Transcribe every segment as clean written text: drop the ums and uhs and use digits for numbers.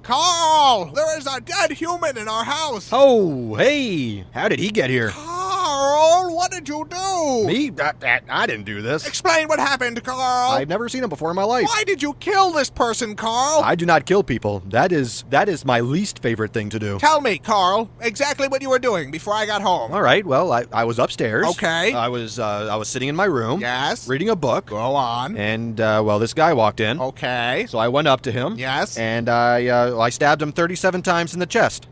Carl! There is a dead human in our house! Oh, hey! How did he get here? Carl, what did you do? Me? I didn't do this. Explain what happened, Carl. I've never seen him before in my life. Why did you kill this person, Carl? I do not kill people. That is my least favorite thing to do. Tell me, Carl, exactly what you were doing before I got home. All right, well, I was upstairs. Okay. I was sitting in my room. Yes. Reading a book. Go on. And, well, this guy walked in. Okay. So I went up to him. Yes. And I stabbed him 37 times in the chest.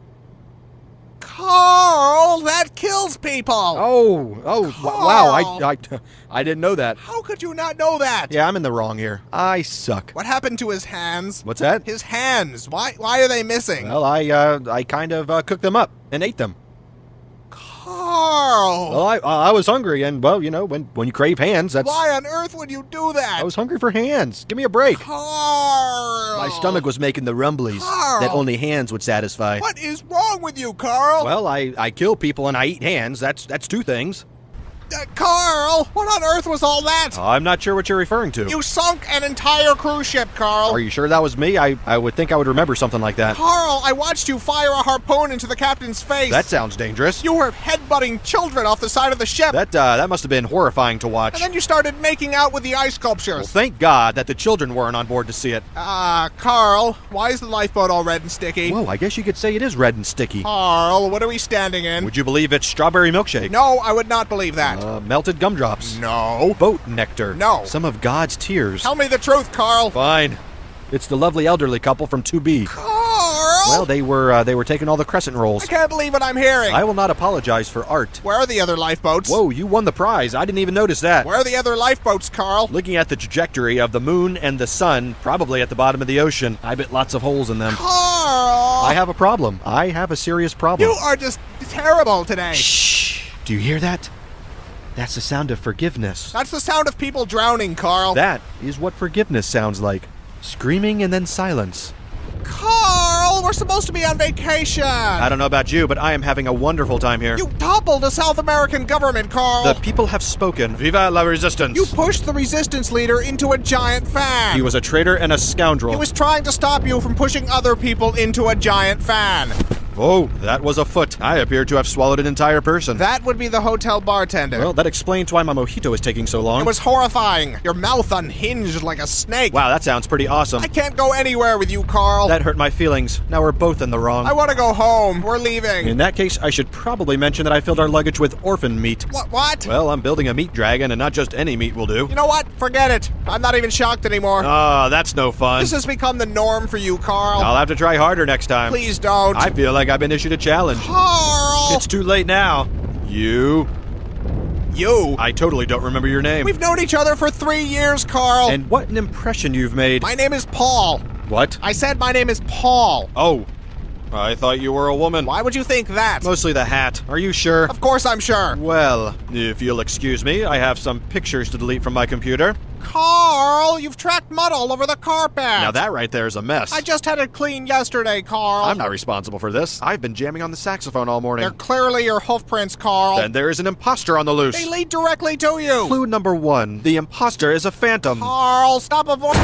Carl, that kills people! Wow, I didn't know that. How could you not know that? Yeah, I'm in the wrong here. I suck. What happened to his hands? What's that? His hands. Why are they missing? Well, I kind of cooked them up and ate them. Carl! Well, I was hungry, and, well, you know, when you crave hands, that's... Why on earth would you do that? I was hungry for hands. Give me a break. Carl! My stomach was making the rumblies Carl! that only hands would satisfy. What is wrong with you, Carl? Well, I kill people and I eat hands. That's two things. Carl, what on earth was all that? I'm not sure what you're referring to. You sunk an entire cruise ship, Carl. Are you sure that was me? I would think I would remember something like that. Carl, I watched you fire a harpoon into the captain's face. That sounds dangerous. You were headbutting children off the side of the ship. That must have been horrifying to watch. And then you started making out with the ice sculptures. Well, thank God that the children weren't on board to see it. Carl, why is the lifeboat all red and sticky? Well, I guess you could say it is red and sticky. Carl, what are we standing in? Would you believe it's strawberry milkshake? No, I would not believe that. Melted gumdrops. No. Boat nectar. No. Some of God's tears. Tell me the truth, Carl. Fine. It's the lovely elderly couple from 2B. Carl! Well, they were taking all the crescent rolls. I can't believe what I'm hearing. I will not apologize for art. Where are the other lifeboats? Whoa, you won the prize. I didn't even notice that. Where are the other lifeboats, Carl? Looking at the trajectory of the moon and the sun, probably at the bottom of the ocean. I bet lots of holes in them. Carl! I have a problem. I have a serious problem. You are just terrible today. Shh. Do you hear that? That's the sound of forgiveness. That's the sound of people drowning, Carl. That is what forgiveness sounds like. Screaming and then silence. Carl, we're supposed to be on vacation. I don't know about you, but I am having a wonderful time here. You toppled the South American government, Carl. The people have spoken. Viva la resistance. You pushed the resistance leader into a giant fan. He was a traitor and a scoundrel. He was trying to stop you from pushing other people into a giant fan. Oh, that was a foot. I appear to have swallowed an entire person. That would be the hotel bartender. Well, that explains why my mojito is taking so long. It was horrifying. Your mouth unhinged like a snake. Wow, that sounds pretty awesome. I can't go anywhere with you, Carl. That hurt my feelings. Now we're both in the wrong. I want to go home. We're leaving. In that case, I should probably mention that I filled our luggage with orphan meat. What? Well, I'm building a meat dragon, and not just any meat will do. You know what? Forget it. I'm not even shocked anymore. That's no fun. This has become the norm for you, Carl. I'll have to try harder next time. Please don't. I feel like I've been issued a challenge. Carl! It's too late now. You? I totally don't remember your name. We've known each other for 3 years, Carl. And what an impression you've made. My name is Paul. What? I said my name is Paul. Oh. I thought you were a woman. Why would you think that? Mostly the hat. Are you sure? Of course I'm sure. Well, if you'll excuse me, I have some pictures to delete from my computer. Carl, you've tracked mud all over the carpet. Now that right there is a mess. I just had it cleaned yesterday, Carl. I'm not responsible for this. I've been jamming on the saxophone all morning. They're clearly your hoof prints, Carl. Then there is an imposter on the loose. They lead directly to you. Clue number 1. The imposter is a phantom. Carl, stop avoiding...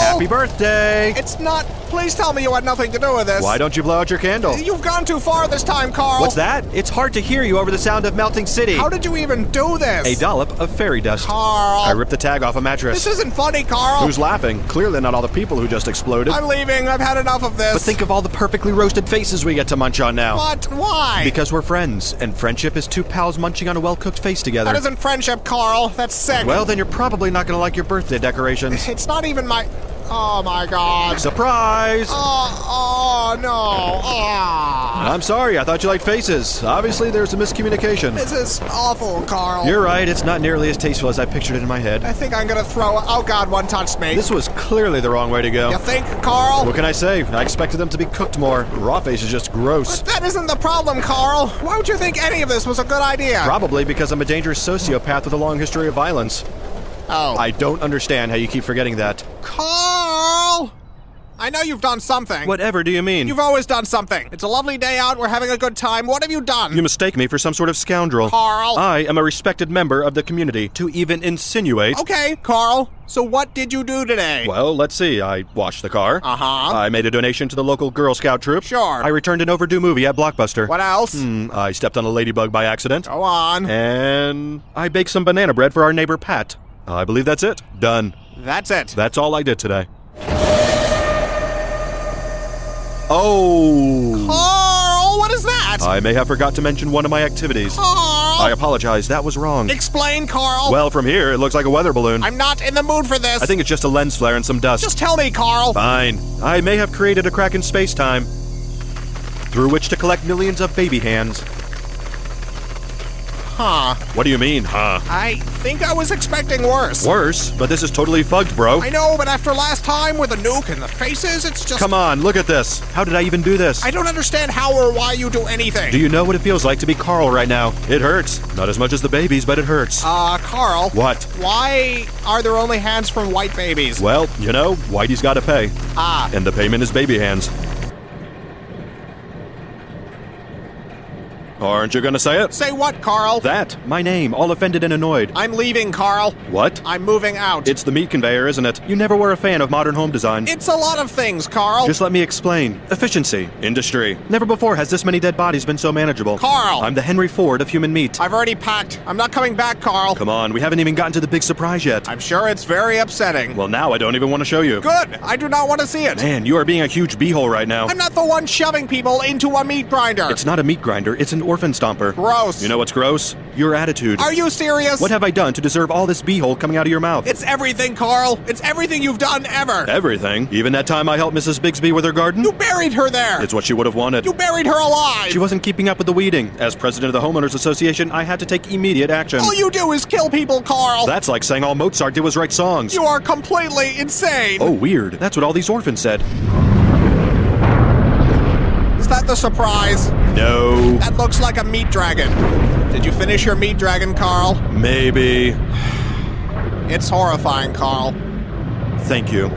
Happy birthday! It's not... Please tell me you had nothing to do with this. Why don't you blow out your candle? You've gone too far this time, Carl. What's that? It's hard to hear you over the sound of melting city. How did you even do this? A dollop of fairy dust. Carl. I ripped the tag off a mattress. This isn't funny, Carl. Who's laughing? Clearly not all the people who just exploded. I'm leaving. I've had enough of this. But think of all the perfectly roasted faces we get to munch on now. What? Why? Because we're friends, and friendship is two pals munching on a well-cooked face together. That isn't friendship, Carl. That's sick. Well, then you're probably not going to like your birthday decorations. It's not even my... Oh, my God. Surprise! Oh, no. I'm sorry, I thought you liked faces. Obviously, there's a miscommunication. This is awful, Carl. You're right, it's not nearly as tasteful as I pictured it in my head. I think I'm gonna throw... Oh, God, one touched me. This was clearly the wrong way to go. You think, Carl? What can I say? I expected them to be cooked more. Raw face is just gross. But that isn't the problem, Carl. Why would you think any of this was a good idea? Probably because I'm a dangerous sociopath with a long history of violence. Oh. I don't understand how you keep forgetting that. Carl! I know you've done something. Whatever do you mean? You've always done something. It's a lovely day out. We're having a good time. What have you done? You mistake me for some sort of scoundrel. Carl. I am a respected member of the community. To even insinuate... Okay, Carl. So what did you do today? Well, let's see. I washed the car. Uh-huh. I made a donation to the local Girl Scout troop. Sure. I returned an overdue movie at Blockbuster. What else? I stepped on a ladybug by accident. Go on. And I baked some banana bread for our neighbor Pat. I believe that's it. Done. That's it. That's all I did today. Oh! Carl, what is that? I may have forgot to mention one of my activities. Carl! I apologize, that was wrong. Explain, Carl. Well, from here, it looks like a weather balloon. I'm not in the mood for this. I think it's just a lens flare and some dust. Just tell me, Carl. Fine. I may have created a crack in space-time through which to collect millions of baby hands. Huh. What do you mean, huh? I think I was expecting worse. Worse? But this is totally fucked, bro. I know, but after last time with the nuke and the faces, it's just... Come on, look at this. How did I even do this? I don't understand how or why you do anything. Do you know what it feels like to be Carl right now? It hurts. Not as much as the babies, but it hurts. Carl. What? Why are there only hands from white babies? Well, you know, Whitey's gotta pay. Ah. And the payment is baby hands. Aren't you gonna say it? Say what, Carl? That. My name, all offended and annoyed. I'm leaving, Carl. What? I'm moving out. It's the meat conveyor, isn't it? You never were a fan of modern home design. It's a lot of things, Carl. Just let me explain. Efficiency. Industry. Never before has this many dead bodies been so manageable. Carl. I'm the Henry Ford of human meat. I've already packed. I'm not coming back, Carl. Come on, we haven't even gotten to the big surprise yet. I'm sure it's very upsetting. Well, now I don't even want to show you. Good. I do not want to see it. Man, you are being a huge beehole right now. I'm not the one shoving people into a meat grinder. It's not a meat grinder, it's an orphan stomper. Gross. You know what's gross? Your attitude. Are you serious? What have I done to deserve all this beehole coming out of your mouth? It's everything, Carl. It's everything you've done ever. Everything? Even that time I helped Mrs. Bigsby with her garden? You buried her there. It's what she would have wanted. You buried her alive. She wasn't keeping up with the weeding. As president of the Homeowners Association, I had to take immediate action. All you do is kill people, Carl. That's like saying all Mozart did was write songs. You are completely insane. Oh, weird. That's what all these orphans said. Is that the surprise? No. That looks like a meat dragon. Did you finish your meat dragon, Carl? Maybe. It's horrifying, Carl. Thank you.